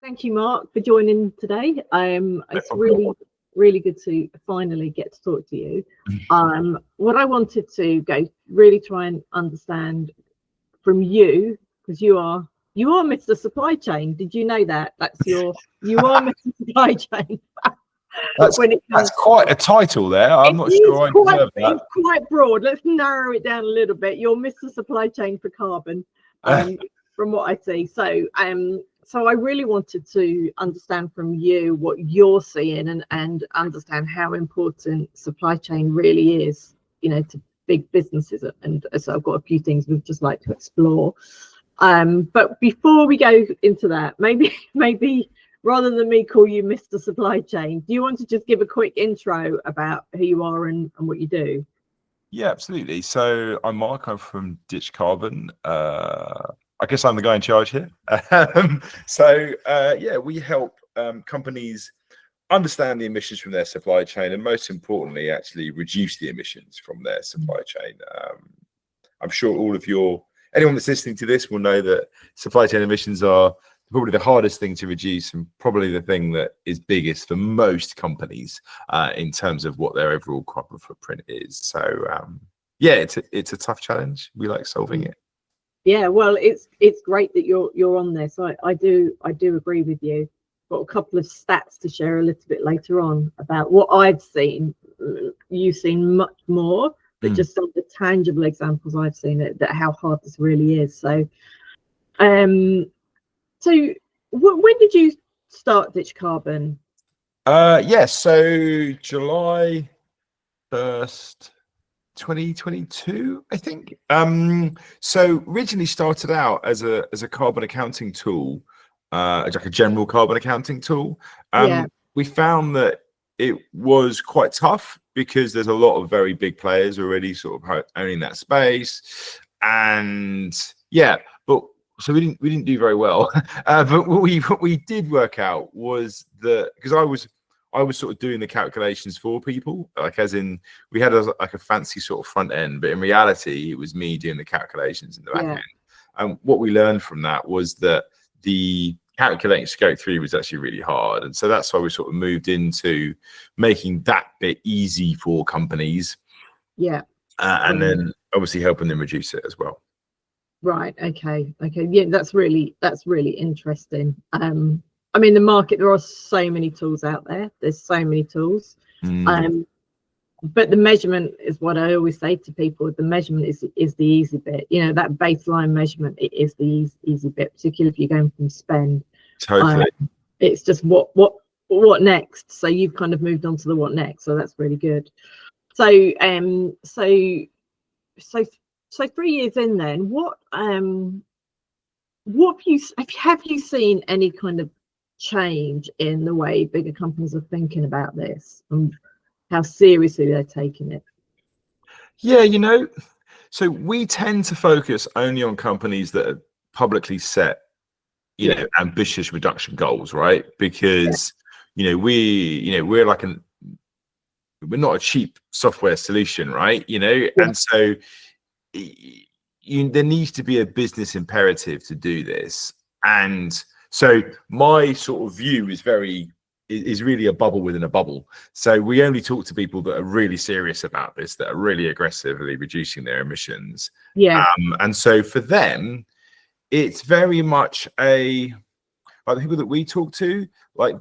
Thank you, Mark, for joining today. It's really good to finally get to talk to you. What I wanted to really try and understand from you, because you are Mr. Supply Chain. Did you know that? You are Mr. Supply Chain. That's quite a title there. I'm not sure I deserve that. It's quite broad. Let's narrow it down a little bit. You're Mr. Supply Chain for carbon, from what I see. So I really wanted to understand from you what you're seeing and understand how important supply chain really is, to big businesses. And so I've got a few things we'd just like to explore. But before we go into that, maybe rather than me call you Mr. Supply Chain, do you want to just give a quick intro about who you are and what you do? Yeah, absolutely. So I'm Mark. I'm from Ditch Carbon. I guess I'm the guy in charge here. We help companies understand the emissions from their supply chain, and most importantly, actually reduce the emissions from their supply chain. I'm sure anyone that's listening to this will know that supply chain emissions are probably the hardest thing to reduce, and probably the thing that is biggest for most companies in terms of what their overall carbon footprint is. So it's a tough challenge. We like solving it. Yeah, well, it's great that you're on this. I do agree with you. Got a couple of stats to share a little bit later on about what I've seen. You've seen much more, but just some of the tangible examples I've seen that how hard this really is. So, when did you start Ditch Carbon? So July 1st. 2022, I think. So originally started out as a carbon accounting tool, like a general carbon accounting tool. We found that it was quite tough because there's a lot of very big players already sort of owning that space, and so we didn't do very well. But what we did work out was that, because I was sort of doing the calculations for people, like as in we had a fancy sort of front end, but in reality it was me doing the calculations in the back end. And what we learned from that was that the calculating scope 3 was actually really hard, and so that's why we sort of moved into making that bit easy for companies. And then obviously helping them reduce it as well. Right. Okay. Yeah, that's really interesting. I mean, the market, there are so many tools out there. There's so many tools. But the measurement is what I always say to people. The measurement is the easy bit. That baseline measurement, it is the easy bit, particularly if you're going from spend. Totally. It's just what next. So you've kind of moved on to the what next. So that's really good. So 3 years in, then what have you seen any kind of change in the way bigger companies are thinking about this and how seriously they're taking it? So we tend to focus only on companies that are publicly set ambitious reduction goals, right? Because we're not a cheap software solution, right? And so there needs to be a business imperative to do this. And so my sort of view is really a bubble within a bubble. So we only talk to people that are really serious about this, that are really aggressively reducing their emissions. And so for them, it's very much like the people that we talk to, like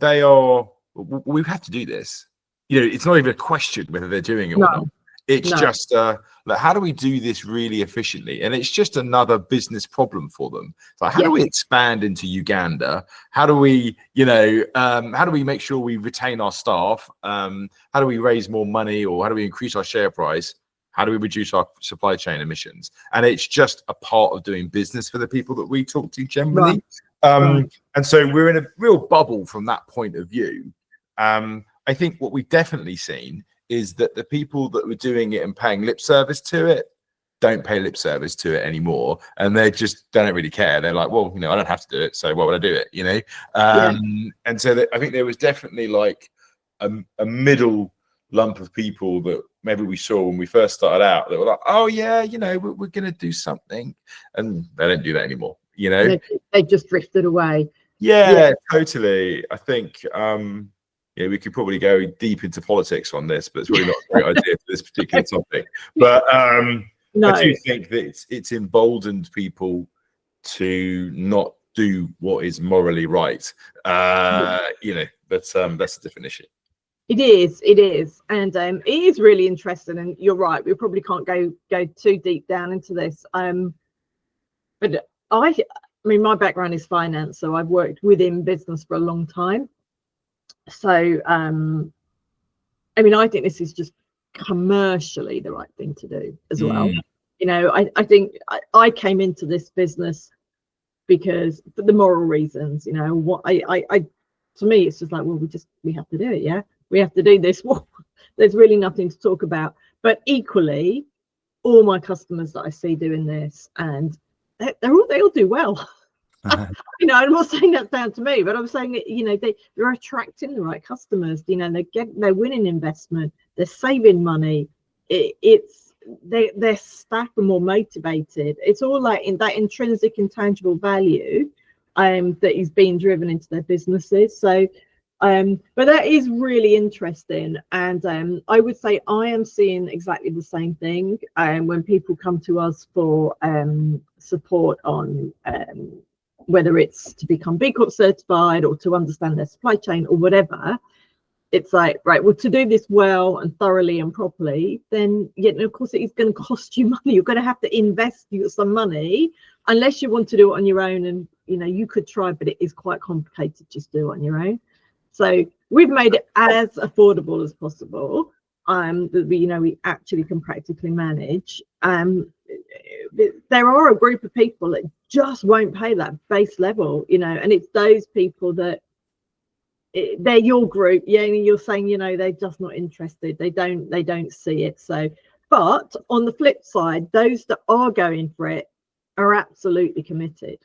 we have to do this. It's not even a question whether they're doing it or not. It's just like, how do we do this really efficiently? And it's just another business problem for them. It's like, how do we expand into Uganda? How do we, how do we make sure we retain our staff? How do we raise more money, or how do we increase our share price? How do we reduce our supply chain emissions? And it's just a part of doing business for the people that we talk to generally. And so we're in a real bubble from that point of view. I think what we've definitely seen is that the people that were doing it and paying lip service to it don't pay lip service to it anymore, and they don't really care. They're like, well, I don't have to do it, so why would I do it? And so I think there was definitely like a middle lump of people that maybe we saw when we first started out that were like, oh yeah, we're gonna do something, and they don't do that anymore. They just drifted away. Yeah, totally. I think yeah, we could probably go deep into politics on this, but it's really not a great idea for this particular topic. But No, I do think that it's emboldened people to not do what is morally right. You know, but that's a different issue. it is, and it is really interesting. And you're right, we probably can't go too deep down into this. But I mean, my background is finance, so I've worked within business for a long time. So, I mean, I think this is just commercially the right thing to do as well. You know, I think I came into this business because for the moral reasons, you know, what I to me, it's just like, well, we have to do it. Yeah, we have to do this. Well, there's really nothing to talk about. But equally, all my customers that I see doing this, and they all do well. You know, I'm not saying that's down to me, but I'm saying that, you know, they're attracting the right customers. You know, they're winning investment, they're saving money. Their staff are more motivated. It's all like in that intrinsic intangible value that is being driven into their businesses. So but that is really interesting, and I would say I am seeing exactly the same thing when people come to us for support on whether it's to become B Corp certified or to understand their supply chain or whatever. It's like, right, well, to do this well and thoroughly and properly, then of course it is going to cost you money. You're going to have to invest some money, unless you want to do it on your own. And you know, you could try, but it is quite complicated just to do it on your own. So we've made it as affordable as possible, that we actually can practically manage. There are a group of people that just won't pay that base level, you know, and it's those people that they're your group. Yeah, and you're saying, you know, they're just not interested. They don't see it. So, but on the flip side, those that are going for it are absolutely committed.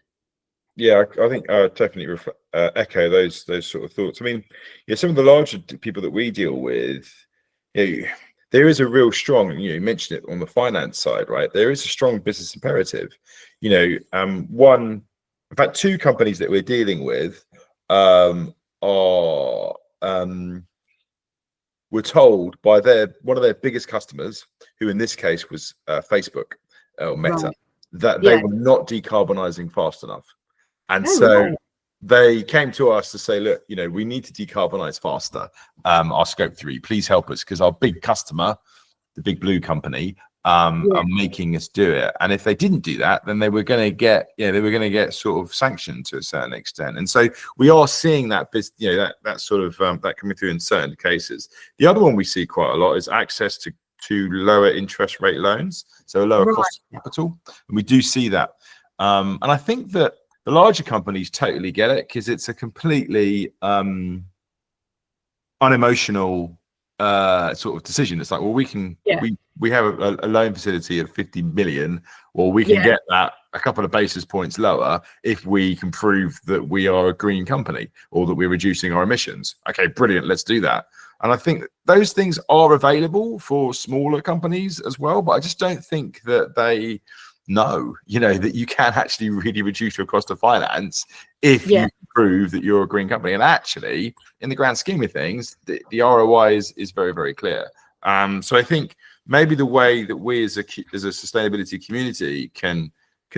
Yeah, I think I definitely echo those sort of thoughts. I mean, yeah, some of the larger people that we deal with, you know, there is a real strong, you mentioned it on the finance side, right? There is a strong business imperative. You know, in fact, two companies that we're dealing with are were told by one of their biggest customers, who in this case was Facebook or Meta, Right. that they were not decarbonizing fast enough. And Right. they came to us to say, look, you know, we need to decarbonize faster, our scope 3. Please help us, because our big customer, the big blue company, are making us do it. And if they didn't do that, then they were going to get sort of sanctioned to a certain extent. And so we are seeing that, you know, that sort of that coming through in certain cases. The other one we see quite a lot is access to lower interest rate loans, so a lower cost of capital. And we do see that. And I think that the larger companies totally get it, because it's a completely unemotional sort of decision. It's like, well, we have a loan facility of 50 million, or we can get that a couple of basis points lower if we can prove that we are a green company or that we're reducing our emissions. Okay, brilliant, let's do that. And I think those things are available for smaller companies as well, but I just don't think that they know, you know, that you can actually really reduce your cost of finance if you prove that you're a green company. And actually, in the grand scheme of things, the ROI is very, very clear. So I think maybe the way that we as a sustainability community can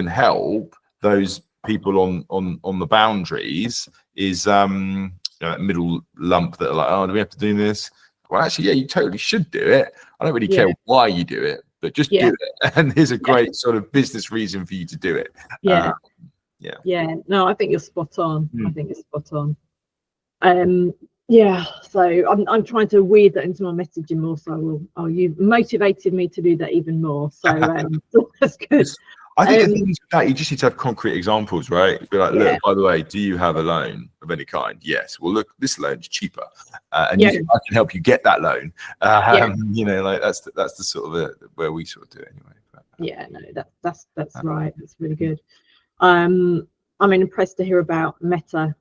help those people on the boundaries is that middle lump that are like, oh, do we have to do this? Well, actually, yeah, you totally should do it. I don't really care why you do it, but just do it. And there's a great sort of business reason for you to do it. No, I think you're spot on. I think you're spot on. So I'm trying to weave that into my messaging more, so you motivated me to do that even more, so that's good. I think the thing is that you just need to have concrete examples, right? Be like, look, by the way, do you have a loan of any kind? Yes. Well, look, this loan's cheaper, and I can help you get that loan. You know, like that's the sort of where we sort of do it anyway. But, that's right. That's really good. I'm impressed to hear about Meta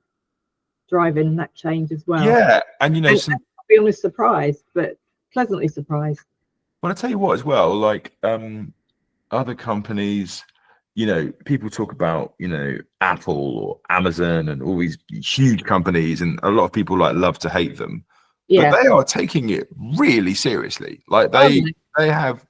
driving that change as well. Yeah, and you know, I'll be honest, surprised, but pleasantly surprised. Well, I tell you what, as well, like other companies, you know, people talk about, you know, Apple or Amazon and all these huge companies, and a lot of people like love to hate them, but Yeah. they are taking it really seriously. Like Are they? they have,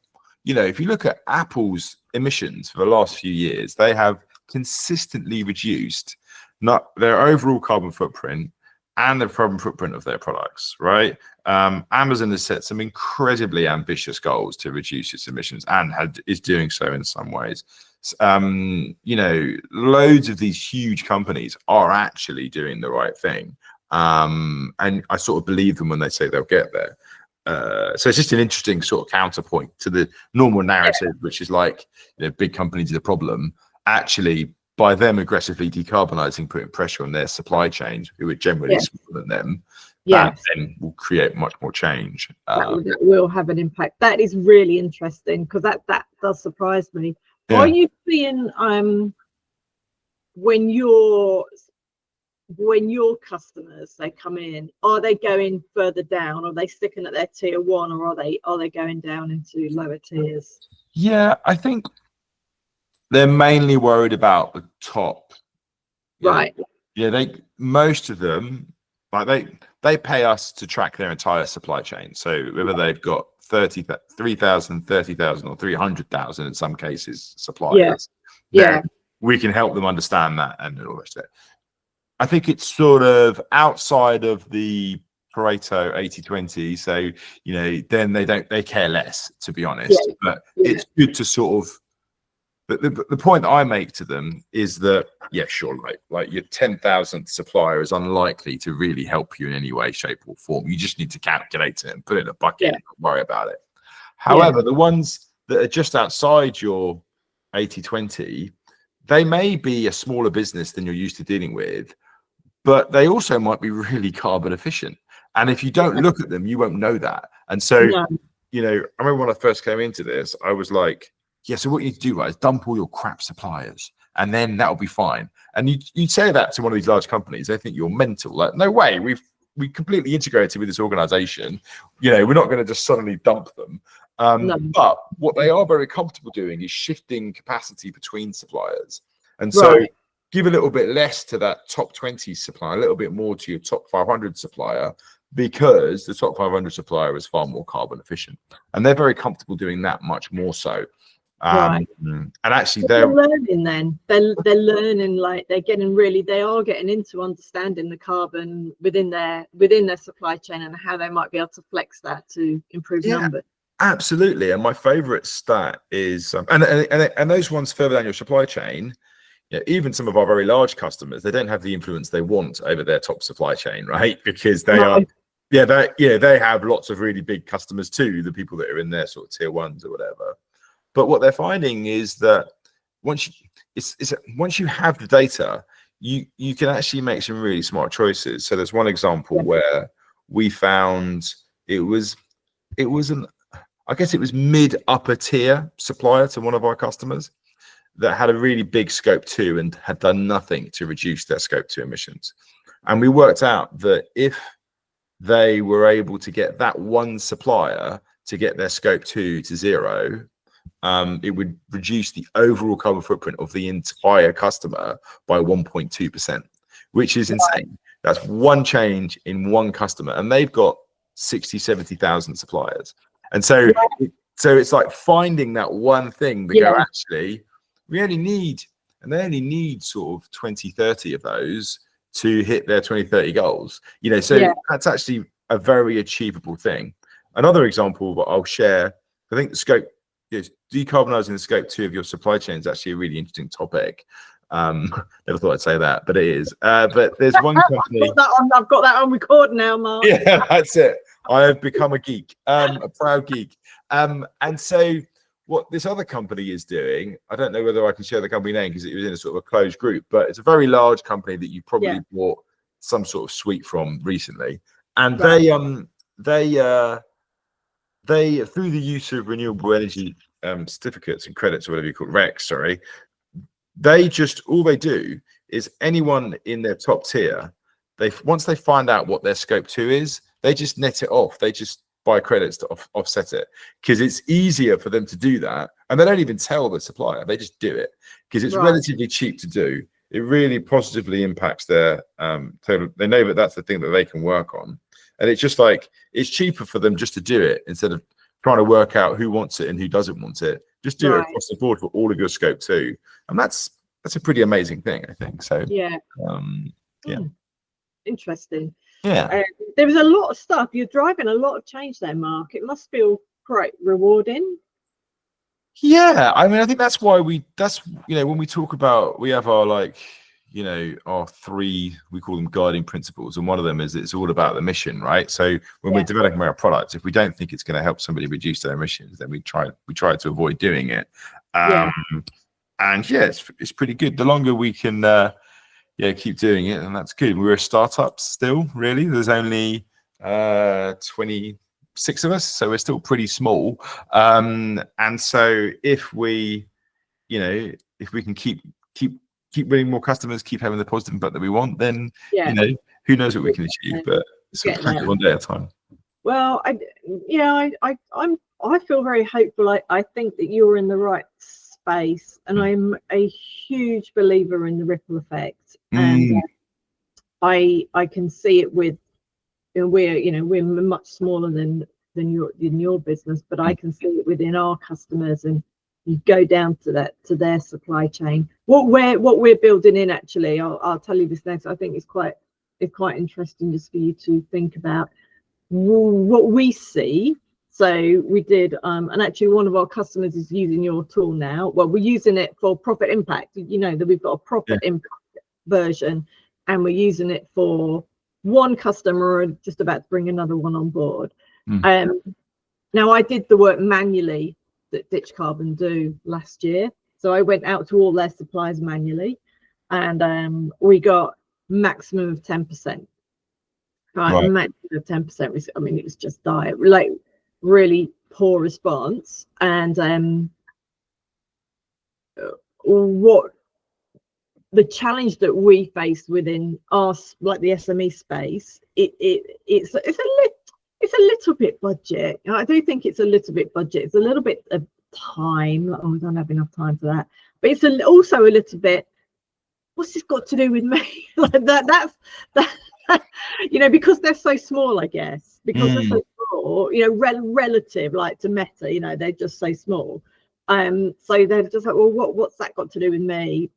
you know, if you look at Apple's emissions for the last few years, they have consistently reduced not their overall carbon footprint and the carbon footprint of their products, right? Amazon has set some incredibly ambitious goals to reduce its emissions and is doing so in some ways. You know, loads of these huge companies are actually doing the right thing. And I sort of believe them when they say they'll get there. So it's just an interesting sort of counterpoint to the normal narrative, which is like, you know, big companies are the problem. Actually, by them aggressively decarbonizing, putting pressure on their supply chains, who are generally smaller than them, that then will create much more change. That will have an impact. That is really interesting, because that does surprise me. Are you seeing when your customers, they come in, are they going further down? Are they sticking at their tier one, or are they going down into lower tiers? Yeah, I think they're mainly worried about the top. Right. Yeah, most of them, like they pay us to track their entire supply chain. So whether they've got 3,000, 30,000 or 300,000 in some cases suppliers, we can help them understand that and all the rest of it. I think it's sort of outside of the Pareto 80-20. So, you know, then they care less, to be honest. But it's good to sort of, the point that I make to them is that, yeah, sure, like your 10,000th supplier is unlikely to really help you in any way, shape, or form. You just need to calculate it and put it in a bucket and not worry about it. However, the ones that are just outside your 80-20, they may be a smaller business than you're used to dealing with, but they also might be really carbon efficient. And if you don't look at them, you won't know that. And so, you know, I remember when I first came into this, I was like, yeah, so what you need to do, right, is dump all your crap suppliers, and then that'll be fine. And you'd say that to one of these large companies, they think you're mental. Like, no way, we completely integrated with this organization. You know, we're not going to just suddenly dump them. But what they are very comfortable doing is shifting capacity between suppliers. And so give a little bit less to that top 20 supplier, a little bit more to your top 500 supplier, because the top 500 supplier is far more carbon efficient. And they're very comfortable doing that much more so. And actually they're learning then. They're learning, like they are getting into understanding the carbon within their supply chain and how they might be able to flex that to improve numbers. Absolutely. And my favorite stat is and those ones further down your supply chain, you know, even some of our very large customers, they don't have the influence they want over their top supply chain, right? Because they they have lots of really big customers too, the people that are in their sort of tier ones or whatever. But what they're finding is that once you have the data, you can actually make some really smart choices. So there's one example where we found it was I guess it was mid upper tier supplier to one of our customers that had a really big scope 2 and had done nothing to reduce their scope 2 emissions. And we worked out that if they were able to get that one supplier to get their scope 2 to 0, it would reduce the overall carbon footprint of the entire customer by 1.2%, which is insane. That's one change in one customer, and they've got 60, 70,000 suppliers. And so it's like finding that one thing that go, actually, they only need sort of 20, 30 of those to hit their 2030 goals. You know, so that's actually a very achievable thing. Another example that I'll share, I think the scope, decarbonizing the scope 2 of your supply chain is actually a really interesting topic. Never thought I'd say that, but it is. But there's one company. I've got that on record now, Mark. Yeah, that's it. I have become a geek, a proud geek. And so what this other company is doing, I don't know whether I can share the company name because it was in a sort of a closed group, but it's a very large company that you probably bought some sort of suite from recently. And they through the use of renewable energy certificates and credits, or whatever you call it, RECs, sorry, all they do is anyone in their top tier, once they find out what their scope 2 is, they just net it off. They just buy credits to offset it, because it's easier for them to do that. And they don't even tell the supplier, they just do it, because it's Right. relatively cheap to do. It really positively impacts their total. They know that that's the thing that they can work on, and it's just like it's cheaper for them just to do it instead of trying to work out who wants it and who doesn't want it. Just do it Right. across the board for all of your scope too, and that's a pretty amazing thing, I think. So Yeah. yeah, Interesting. yeah. There was a lot of stuff. You're driving a lot of change there, Mark. It must feel quite rewarding. Yeah, I mean, I think that's why when we talk about, we have our our three, we call them guiding principles, and one of them is it's all about the mission, right? So when we're developing our products, if we don't think it's going to help somebody reduce their emissions, then we try to avoid doing it. And yeah, it's pretty good. The longer we can keep doing it, and that's good. We're a startup still, really. There's only 26 of us, so we're still pretty small. And so if we can keep winning more customers, keep having the positive impact that we want, then who knows what we can achieve. But sort of take it one day at a time. Well, I feel very hopeful. I think that you're in the right space, and I'm a huge believer in the ripple effect, and I can see it with, we're much smaller than your business, but I can see it within our customers, and you go down to their supply chain. What we're building in, actually, I'll tell you this next. I think it's quite interesting just for you to think about what we see. So we did, and actually one of our customers is using your tool now. Well, we're using it for profit impact. That we've got a profit impact version, and we're using it for one customer and just about to bring another one on board. Now, I did the work manually that Ditch Carbon do last year. So I went out to all their suppliers manually, and we got maximum of 10%. Right. Maximum of 10%. I mean, it was just dire, like really poor response. And what the challenge that we faced within us, like the SME space, it's a little bit budget. I do think it's a little bit budget. It's a little bit of time. Oh, we don't have enough time for that. But it's also a little bit, what's this got to do with me? Like that's because they're so small, I guess. Because they're so small, relative, like to Meta, they're just so small. So they're just like, well, what's that got to do with me?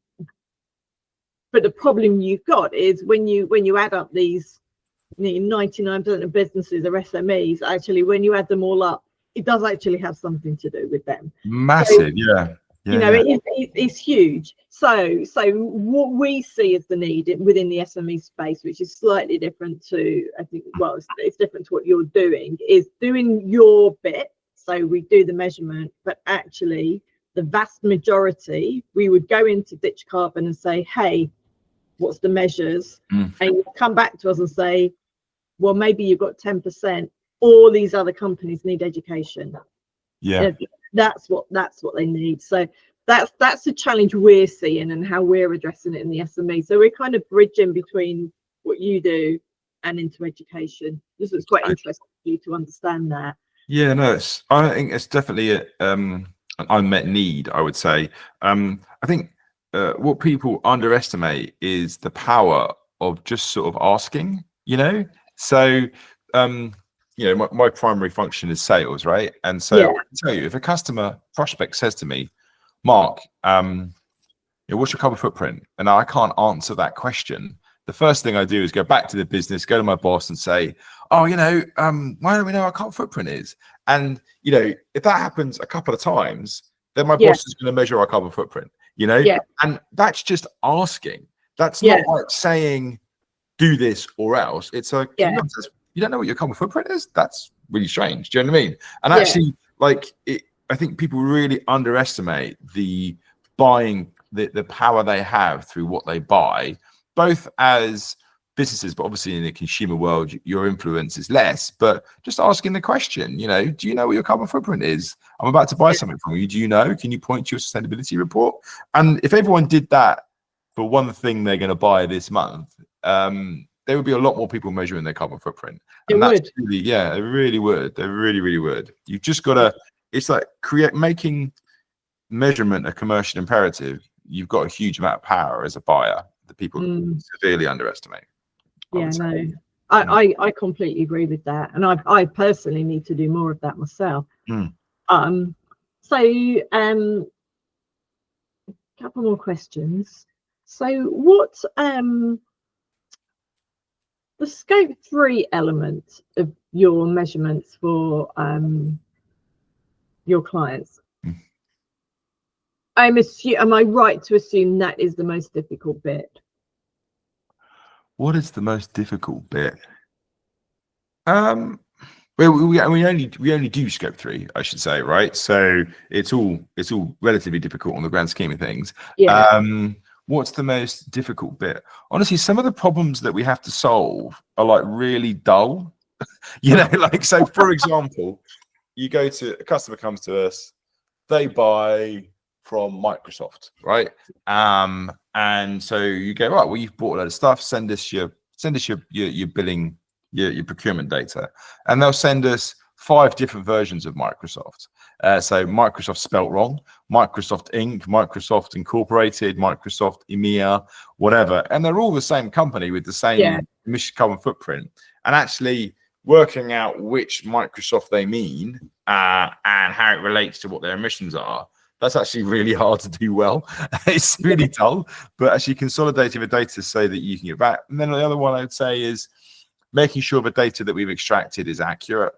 But the problem you've got is when you add up these 99% of businesses are SMEs, actually, when you add them all up, it does actually have something to do with them. Massive, so, it's huge. So what we see as the need within the SME space, which is slightly different to, I think, well, it's different to what you're doing, is doing your bit. So we do the measurement, but actually the vast majority, we would go into Ditch Carbon and say, hey, what's the measures? And you come back to us and say, well, maybe you've got 10%. All these other companies need education. That's what they need. So that's the challenge we're seeing and how we're addressing it in the SME. So we're kind of bridging between what you do and into education. This is quite interesting for you to understand that. Yeah, no, I think it's definitely an unmet need, I would say. I think what people underestimate is the power of just sort of asking, So, my primary function is sales, right? And so I can tell you, if a customer prospect says to me, Mark, what's your carbon footprint? And I can't answer that question. The first thing I do is go back to the business, go to my boss and say, oh, why don't we know what our carbon footprint is? And, if that happens a couple of times, then my boss is going to measure our carbon footprint, and that's just asking. That's not like saying, do this or else. It's like, you don't know what your carbon footprint is? That's really strange. Do you know what I mean? And actually, I think people really underestimate the buying, the power they have through what they buy, both as businesses, but obviously in the consumer world, your influence is less. But just asking the question, do you know what your carbon footprint is? I'm about to buy something from you. Do you know? Can you point to your sustainability report? And if everyone did that for one thing they're going to buy this month, there would be a lot more people measuring their carbon footprint. And that's really, it really would. They really, really would. You've just got to, it's like making measurement a commercial imperative. you've got a huge amount of power as a buyer that people severely underestimate. Yeah, no, I completely agree with that, and I personally need to do more of that myself. So couple more questions. So what the scope 3 element of your measurements for your clients, am I right to assume that is the most difficult bit? What is the most difficult bit? Well, we only do scope 3, I should say, right? So it's all relatively difficult on the grand scheme of things. Yeah. What's the most difficult bit? Honestly, some of the problems that we have to solve are like really dull. You know, like, so for example, a customer comes to us, they buy from Microsoft, right? And so you go, right, well, you've bought a load of stuff, send us your billing, your procurement data, and they'll send us 5 different versions of Microsoft. So Microsoft spelt wrong, Microsoft Inc., Microsoft Incorporated, Microsoft EMEA, whatever, and they're all the same company with the same emission carbon footprint. And actually working out which Microsoft they mean and how it relates to what their emissions are, that's actually really hard to do well. It's really dull, but actually consolidating the data so that you can get back. And then the other one I would say is making sure the data that we've extracted is accurate.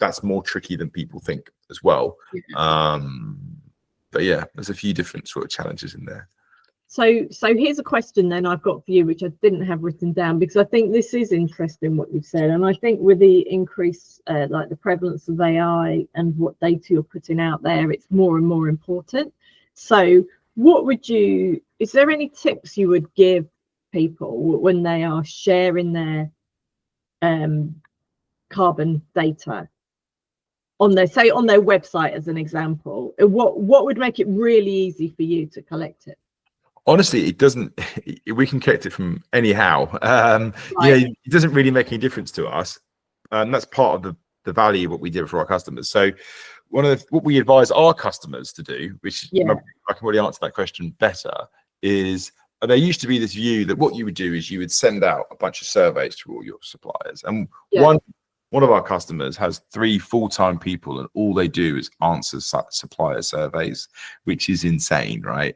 That's more tricky than people think as well. But yeah, there's a few different sort of challenges in there. So here's a question then I've got for you, which I didn't have written down, because I think this is interesting what you've said. And I think with the increase, like the prevalence of AI and what data you're putting out there, it's more and more important. So is there any tips you would give people when they are sharing their carbon data on their website, as an example? What would make it really easy for you to collect it? Honestly, it doesn't. We can collect it from anyhow. It doesn't really make any difference to us, and that's part of the value of what we do for our customers. So, what we advise our customers to do, which I can really answer that question better, is there used to be this view that what you would do is you would send out a bunch of surveys to all your suppliers, and one of our customers has 3 full-time people, and all they do is answer supplier surveys, which is insane, right?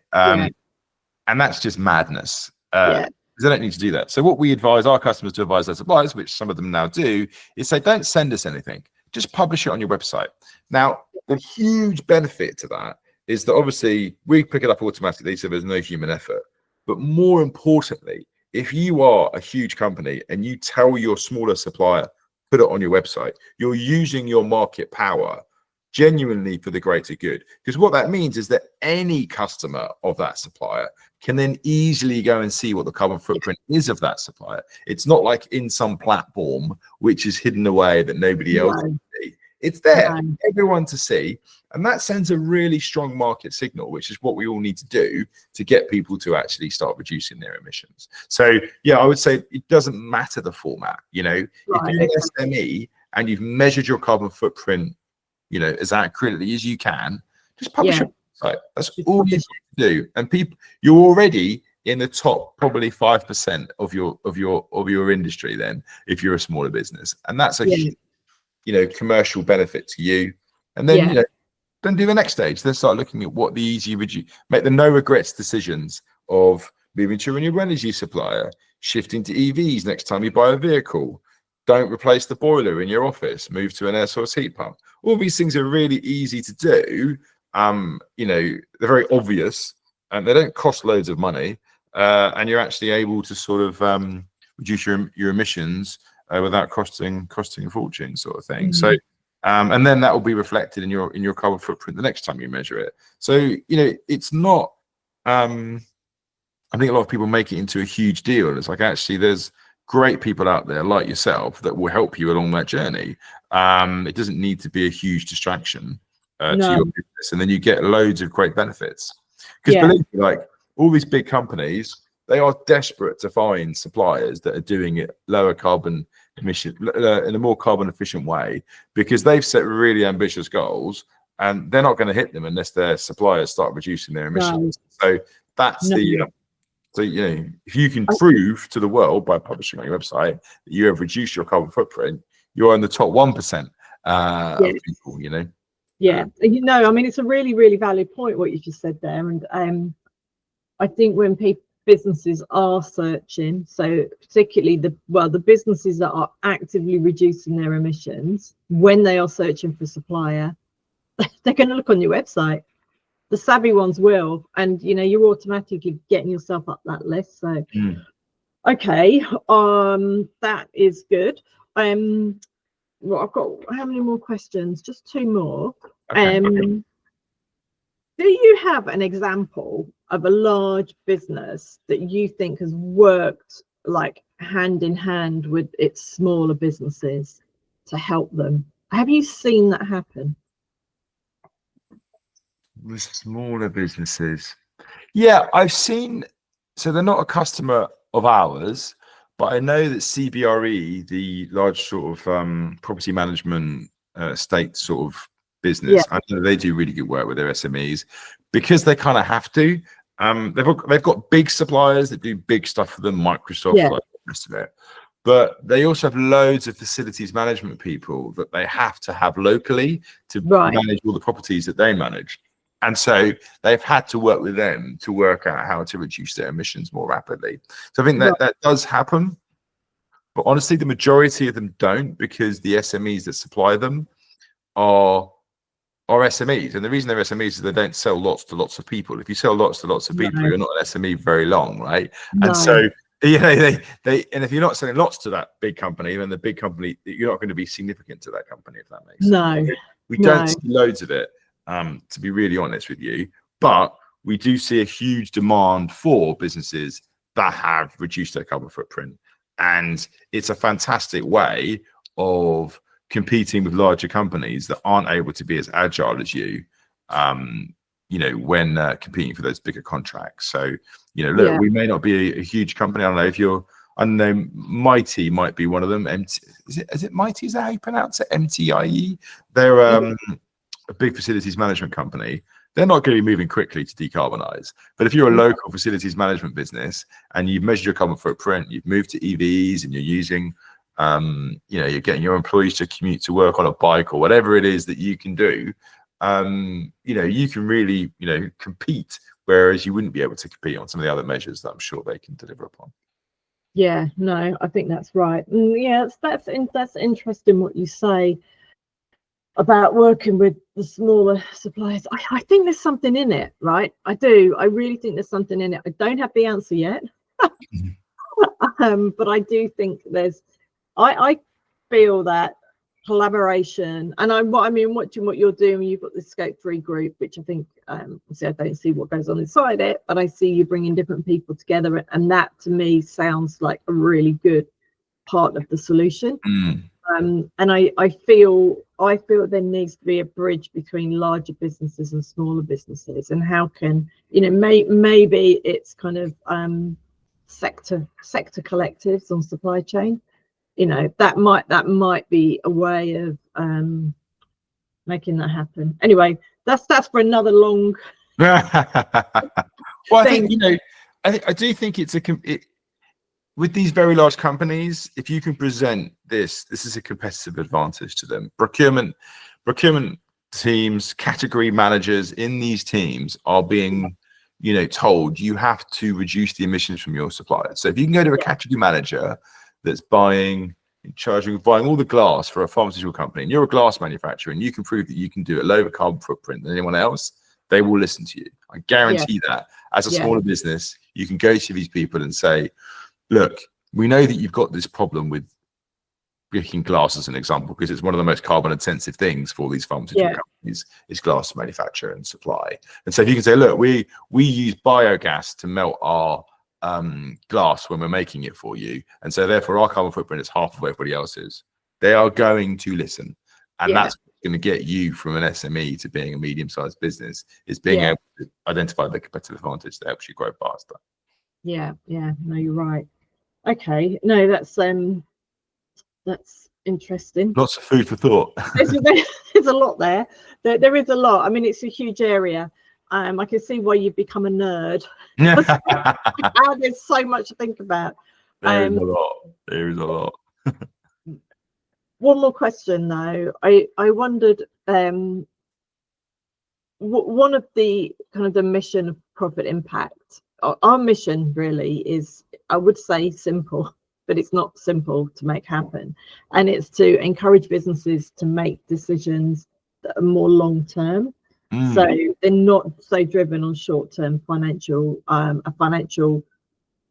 And that's just madness. They don't need to do that. So what we advise our customers to advise their suppliers, which some of them now do, is say, don't send us anything. Just publish it on your website. Now, the huge benefit to that is that obviously we pick it up automatically, so there's no human effort. But more importantly, if you are a huge company and you tell your smaller supplier, put it on your website, you're using your market power genuinely for the greater good. Because what that means is that any customer of that supplier can then easily go and see what the carbon footprint is of that supplier. It's not like in some platform which is hidden away that nobody else can see. It's there for everyone to see, and that sends a really strong market signal, which is what we all need to do to get people to actually start reducing their emissions. So yeah, I would say it doesn't matter the format. You know, if you're an SME and you've measured your carbon footprint, you know, as accurately as you can, just publish your website. That's all you need to do. And people, you're already in the top probably 5% of your industry then, if you're a smaller business. And that's a huge, you know, commercial benefit to you. And then, you know, then do the next stage. Then start looking at what the easy make the no regrets decisions of moving to a renewable energy supplier, shifting to EVs next time you buy a vehicle. Don't replace the boiler in your office, move to an air source heat pump. All these things are really easy to do. You know, they're very obvious and they don't cost loads of money. And you're actually able to sort of reduce your emissions without costing a fortune, sort of thing. So, and then that will be reflected in your carbon footprint the next time you measure it. So, you know, it's not, I think a lot of people make it into a huge deal. And it's like, actually, there's great people out there like yourself that will help you along that journey. It doesn't need to be a huge distraction to your business, and then you get loads of great benefits. Because believe me, like all these big companies, they are desperate to find suppliers that are doing it lower carbon emission in a more carbon efficient way, because they've set really ambitious goals and they're not going to hit them unless their suppliers start reducing their emissions. So that's so, if you can prove to the world by publishing on your website that you have reduced your carbon footprint, you're in the top 1% of people, Yeah, I mean, it's a really, really valid point what you just said there. And I think when businesses are searching, so particularly the businesses that are actively reducing their emissions, when they are searching for a supplier, they're going to look on your website. The savvy ones will, and you're automatically getting yourself up that list. So okay, that is good. Well, I've got how many more questions? Just 2 more. Okay. Do you have an example of a large business that you think has worked like hand in hand with its smaller businesses to help them? Have you seen that happen? With smaller businesses, yeah, I've seen. So they're not a customer of ours, but I know that CBRE, the large sort of property management state sort of business, I know they do really good work with their SMEs because they kind of have to. They've got big suppliers that do big stuff for them, Microsoft, like the rest of it. But they also have loads of facilities management people that they have to have locally to manage all the properties that they manage. And so they've had to work with them to work out how to reduce their emissions more rapidly. So I think that does happen. But honestly, the majority of them don't, because the SMEs that supply them are SMEs. And the reason they're SMEs is they don't sell lots to lots of people. If you sell lots to lots of people, you're not an SME very long, right? And so and if you're not selling lots to that big company, then the big company, you're not going to be significant to that company, if that makes sense. We don't see loads of it, to be really honest with you, but we do see a huge demand for businesses that have reduced their carbon footprint. And it's a fantastic way of competing with larger companies that aren't able to be as agile as you, when competing for those bigger contracts. So, look, we may not be a huge company. I don't know, Mighty might be one of them. Is it Mighty? Is that how you pronounce it? MTIE? They're a big facilities management company. They're not going to be moving quickly to decarbonize. But if you're a local facilities management business and you've measured your carbon footprint, you've moved to EVs, and you're using, you're getting your employees to commute to work on a bike or whatever it is that you can do, you can really, compete, whereas you wouldn't be able to compete on some of the other measures that I'm sure they can deliver upon. Yeah, no, I think that's right. Yeah, that's interesting what you say about working with the smaller suppliers. I think there's something in it, right? I do. I really think there's something in it. I don't have the answer yet, but I do think I feel that collaboration, and watching what you're doing. You've got the Scope 3 group, which I think, obviously I don't see what goes on inside it, but I see you bringing different people together, and that to me sounds like a really good part of the solution. And I feel there needs to be a bridge between larger businesses and smaller businesses, and how can maybe it's kind of sector collectives on supply chain. That might be a way of making that happen. Anyway, that's for another long well, I do think it's with these very large companies, if you can present this is a competitive advantage to them. Procurement teams, category managers in these teams are being, told you have to reduce the emissions from your suppliers. So if you can go to a category manager that's buying all the glass for a pharmaceutical company, and you're a glass manufacturer, and you can prove that you can do a lower carbon footprint than anyone else, they will listen to you. I guarantee that. As a smaller business, you can go to these people and say, look, we know that you've got this problem with making glass, as an example, because it's one of the most carbon intensive things for these pharmaceutical companies is glass manufacture and supply. And so if you can say, look, we use biogas to melt our glass when we're making it for you, and so therefore our carbon footprint is half of what everybody else's, they are going to listen. And that's going to get you from an SME to being a medium-sized business, is being able to identify the competitive advantage that helps you grow faster. No, you're right. Okay, no, that's interesting. Lots of food for thought. There's a lot there. There is a lot. I mean, it's a huge area. I can see why you've become a nerd. There's so much to think about. There is a lot. There is a lot. One more question though. I wondered, one of the kind of the mission of Profit Impact, our mission really is, I would say, simple, but it's not simple to make happen, and it's to encourage businesses to make decisions that are more long term. So they're not so driven on short term financial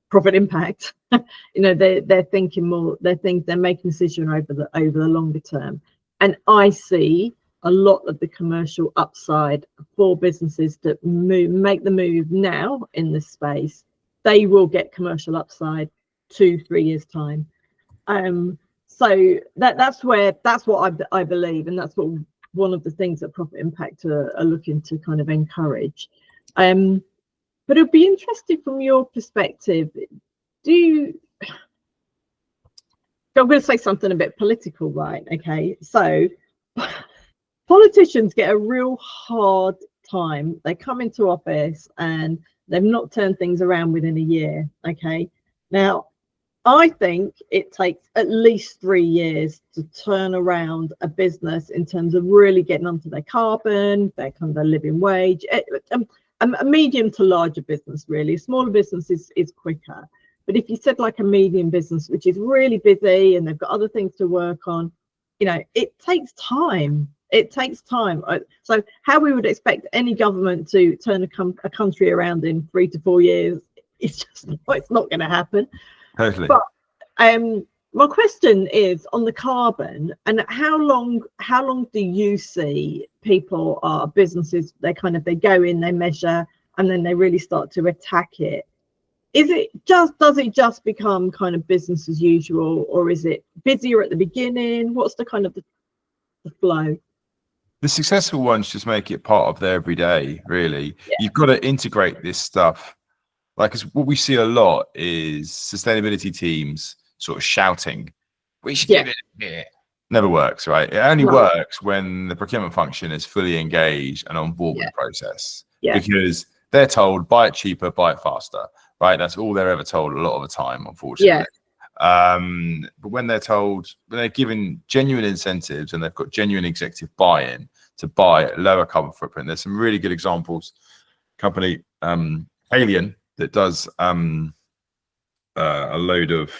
profit impact. You know, they're thinking more, they're making decision over the longer term. And I see a lot of the commercial upside for businesses that make the move now in this space. They will get commercial upside 2-3 years time. So that's what I believe, and that's what one of the things that Profit Impact are looking to kind of encourage. But it'd be interesting from your perspective. I'm going to say something a bit political, right? Okay, so politicians get a real hard time. They come into office and they've not turned things around within a year. Okay, now I think it takes at least 3 years to turn around a business in terms of really getting onto their carbon, their kind of their living wage. A medium to larger business, really. A smaller business is quicker. But if you said like a medium business, which is really busy and they've got other things to work on, you know, it takes time. It takes time. So how we would expect any government to turn a country around in 3 to 4 years, it's not going to happen. Totally. But my question is on the carbon, and how long do you see people or businesses, they go in, they measure, and then they really start to attack it? Does it just become kind of business as usual, or is it busier at the beginning? What's the kind of the flow? The successful ones just make it part of their everyday, really. Yeah. You've got to integrate this stuff. Like, 'cause what we see a lot is sustainability teams sort of shouting, we should get it here. Never works, right? It only works when the procurement function is fully engaged and on board with the process. Yeah. Because they're told, buy it cheaper, buy it faster, right? That's all they're ever told a lot of the time, unfortunately. Yeah. But when they're told, when they're given genuine incentives and they've got genuine executive buy-in to buy a lower carbon footprint, there's some really good examples. Company Alien that does a load of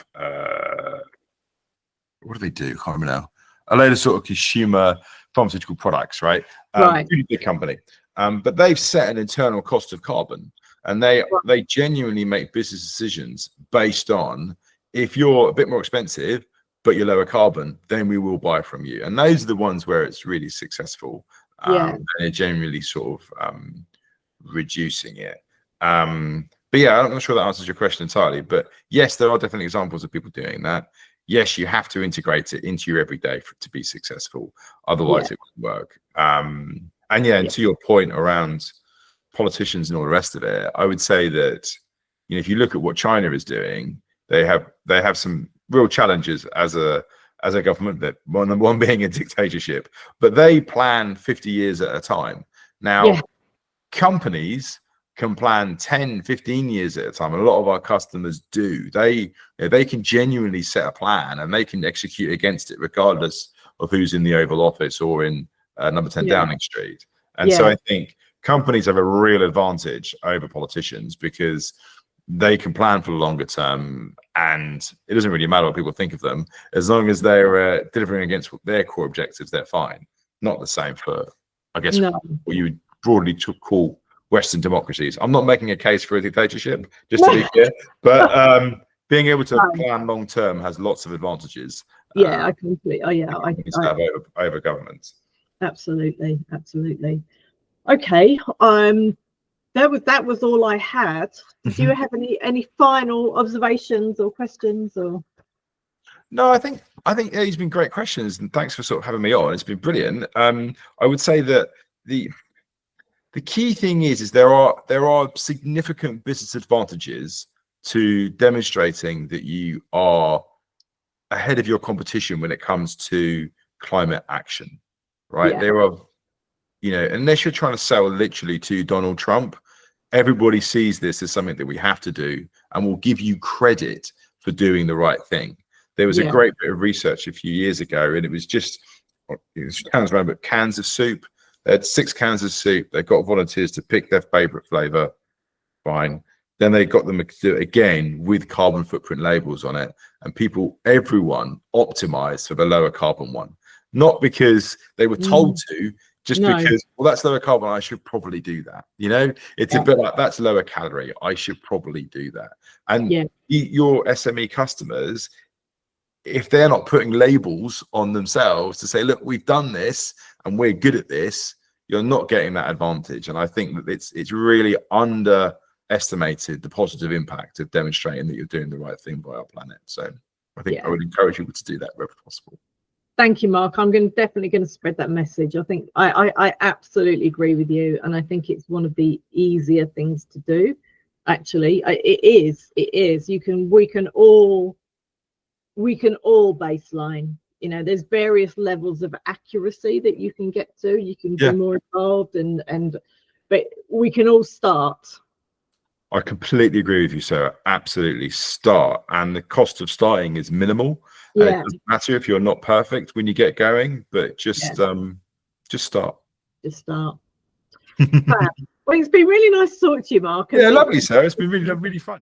what do they do? I can't remember now. A load of sort of consumer pharmaceutical products, right? Really big company. But they've set an internal cost of carbon, and they genuinely make business decisions based on, if you're a bit more expensive but you're lower carbon, then we will buy from you. And those are the ones where it's really successful. And they're generally sort of reducing it. But yeah, I'm not sure that answers your question entirely. But yes, there are definitely examples of people doing that. Yes, you have to integrate it into your everyday to be successful. Otherwise, it won't work. And to your point around politicians and all the rest of it, I would say that, you know, if you look at what China is doing, they have some real challenges as a government. That one being a dictatorship, but they plan 50 years at a time. Now, companies can plan 10, 15 years at a time. A lot of our customers do. They can genuinely set a plan and they can execute against it regardless of who's in the Oval Office or in number 10 Downing Street. And so I think companies have a real advantage over politicians because they can plan for the longer term, and it doesn't really matter what people think of them. As long as they're delivering against their core objectives, they're fine. Not the same for, I guess, what you would broadly call Western democracies. I'm not making a case for a dictatorship, just to be clear, but being able to plan long term has lots of advantages. I completely. Over governments. Absolutely. Okay. That was all I had. Did you have any final observations or questions or? No, I think these been great questions, and thanks for sort of having me on. It's been brilliant. I would say that the key thing is there are significant business advantages to demonstrating that you are ahead of your competition when it comes to climate action, right? Yeah. There are, you know, unless you're trying to sell literally to Donald Trump, everybody sees this as something that we have to do and will give you credit for doing the right thing. There was a great bit of research a few years ago, and it was just, it sounds random, but cans of soup. They had 6 cans of soup. They got volunteers to pick their favorite flavor. Fine. Then they got them to do it again with carbon footprint labels on it. And everyone optimized for the lower carbon one. Not because they were told to, just because, well, that's lower carbon, I should probably do that. You know, it's a bit like, that's lower calorie, I should probably do that. And your SME customers, if they're not putting labels on themselves to say, look, we've done this and we're good at this, you're not getting that advantage. And I think that it's really underestimated the positive impact of demonstrating that you're doing the right thing by our planet. So I think I would encourage people to do that wherever possible. Thank you, Mark. I'm definitely going to spread that message. I think I absolutely agree with you, and I think it's one of the easier things to do. Actually, it is. We can all baseline. You know, there's various levels of accuracy that you can get to. You can be more involved, but we can all start. I completely agree with you, Sarah. Absolutely, start, and the cost of starting is minimal. And it doesn't matter if you're not perfect when you get going, but just start. Just start. Well, it's been really nice to talk to you, Mark. Yeah, lovely, Sarah. It's been really fun.